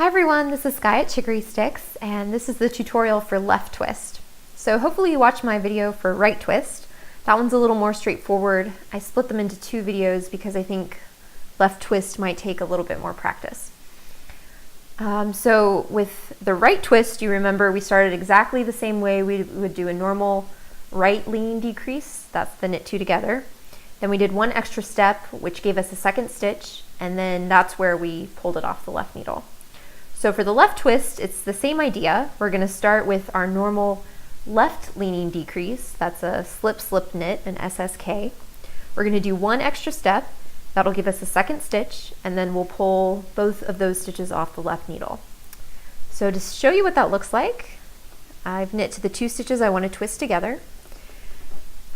Hi everyone, this is Sky at Chicory Sticks, and this is the tutorial for left twist. So hopefully you watched my video for right twist. That one's a little more straightforward. I split them into two videos because I think left twist might take a little bit more practice. So with the right twist, you remember we started exactly the same way we would do a normal right lean decrease. That's the knit two together. Then we did one extra step, which gave us a second stitch, and then that's where we pulled it off the left needle. So for the left twist, it's the same idea. We're going to start with our normal left leaning decrease. That's a slip knit, an SSK. We're going to do one extra step. That'll give us a second stitch, and then we'll pull both of those stitches off the left needle. So to show you what that looks like, I've knit to the two stitches I want to twist together.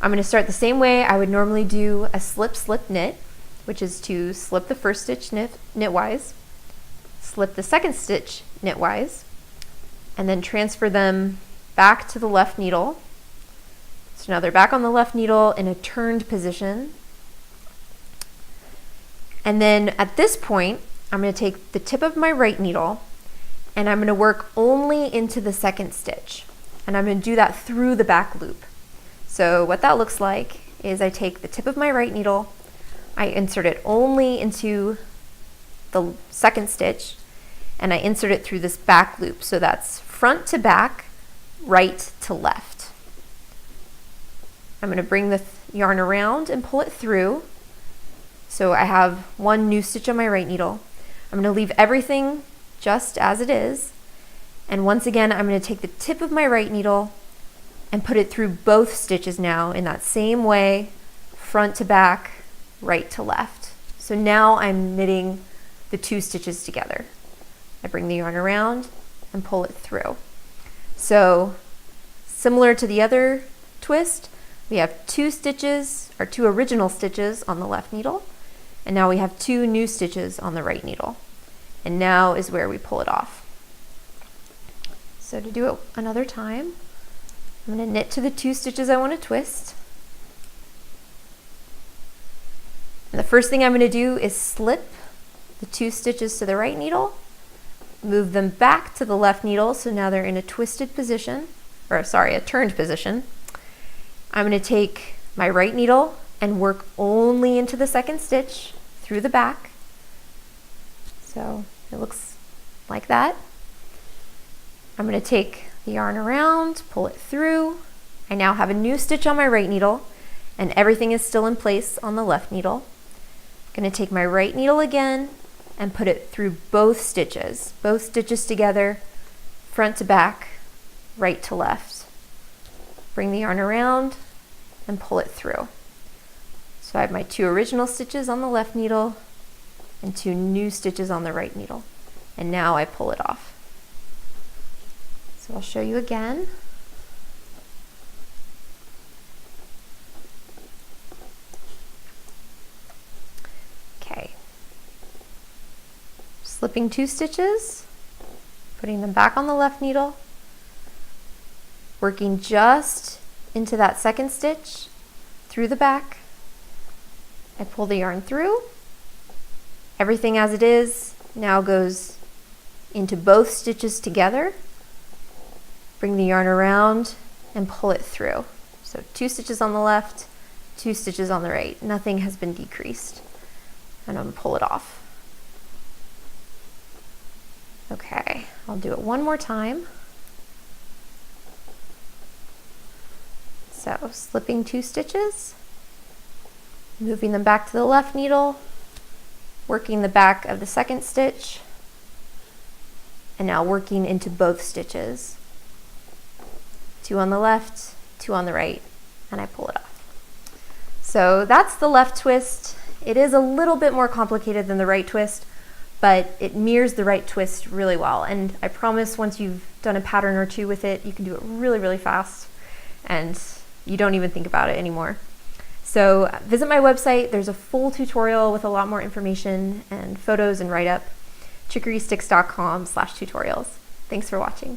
I'm going to start the same way I would normally do a slip knit, which is to slip the first stitch knitwise, slip the second stitch knitwise, and then transfer them back to the left needle. So now they're back on the left needle in a turned position. And then at this point, I'm going to take the tip of my right needle and I'm going to work only into the second stitch. And I'm going to do that through the back loop. So what that looks like is I take the tip of my right needle, I insert it only into the second stitch, and I insert it through this back loop. So that's front to back, right to left. I'm going to bring the yarn around and pull it through. So I have one new stitch on my right needle. I'm going to leave everything just as it is. And once again, I'm going to take the tip of my right needle and put it through both stitches now in that same way, front to back, right to left. So now I'm knitting the two stitches together. I bring the yarn around and pull it through. So similar to the other twist, we have two stitches, or two original stitches on the left needle, and now we have two new stitches on the right needle. And now is where we pull it off. So to do it another time, I'm going to knit to the two stitches I want to twist. And the first thing I'm going to do is slip the two stitches to the right needle, move them back to the left needle, so now they're in a twisted position, or sorry, a turned position. I'm going to take my right needle and work only into the second stitch through the back. So it looks like that. I'm going to take the yarn around, pull it through. I now have a new stitch on my right needle, and everything is still in place on the left needle. I'm going to take my right needle again and put it through both stitches together, front to back, right to left. Bring the yarn around and pull it through. So I have my two original stitches on the left needle and two new stitches on the right needle. And now I pull it off. So I'll show you again. Okay. Slipping two stitches, putting them back on the left needle, working just into that second stitch through the back. I pull the yarn through. Everything as it is now goes into both stitches together. Bring the yarn around and pull it through. So two stitches on the left, two stitches on the right. Nothing has been decreased. And I'm going to pull it off. Okay, I'll do it one more time. So slipping two stitches, moving them back to the left needle, working the back of the second stitch, and now working into both stitches. Two on the left, two on the right, and I pull it off. So that's the left twist. It is a little bit more complicated than the right twist, but it mirrors the right twist really well. And I promise once you've done a pattern or two with it, you can do it really, really fast, and you don't even think about it anymore. So visit my website. There's a full tutorial with a lot more information and photos and write-up, chicorysticks.com/tutorials. Thanks for watching.